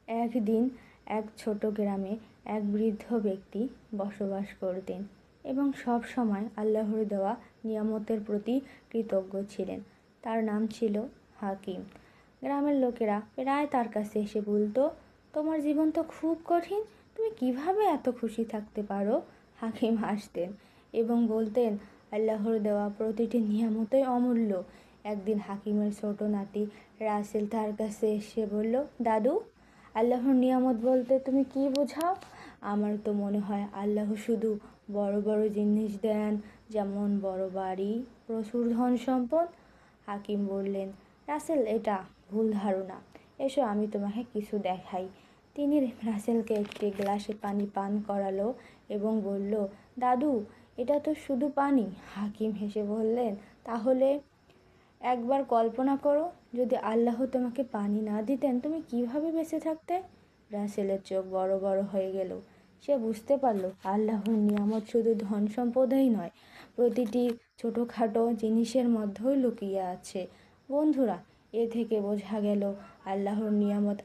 একদিন এক ছোট গ্রামে এক বৃদ্ধ ব্যক্তি বসবাস করতেন এবং সব সময় আল্লাহর দেওয়া নিয়ামতের প্রতি কৃতজ্ঞ ছিলেন। তার নাম ছিল হাকিম। গ্রামের লোকেরা প্রায় তার কাছে এসে বলতো, তোমার জীবন তো খুব কঠিন, তুমি কিভাবে এত খুশি থাকতে পারো? হাকিম হাসতেন এবং বলতেন, আল্লাহর দেওয়া প্রতিটি নিয়ামতই অমূল্য। একদিন হাকিমের ছোট নাতি রাসেল তার কাছে এসে বলল, দাদু, আল্লাহর নিয়ামত বলতে তুমি কি বোঝাও? আমার তো মনে হয় আল্লাহ শুধু বড় বড় জিনিস দেন, যেমন বড় বাড়ি, প্রচুর ধন সম্পদ। হাকিম বললেন, রাসেল, এটা ভুল ধারণা, এসো আমি তোমাকে কিছু দেখাই। তিনি রাসেলকে একটি গ্লাসে পানি পান করালো এবং বলল, দাদু, এটা তো শুধু পানি। হাকিম হেসে বললেন, তাহলে একবার কল্পনা করো, যদি আল্লাহ তোমাকে পানি না দিতেন তুমি কিভাবে বেঁচে থাকতে? রাসেলের চোখ বড় বড় হয়ে গেল। সে বুঝতে পারল আল্লাহর নিয়ামত শুধু ধন সম্পদই নয়, প্রতিটি ছোটোখাটো জিনিসের মধ্যেও লুকিয়ে আছে। বন্ধুরা, এ থেকে বোঝা গেল আল্লাহর নিয়ামত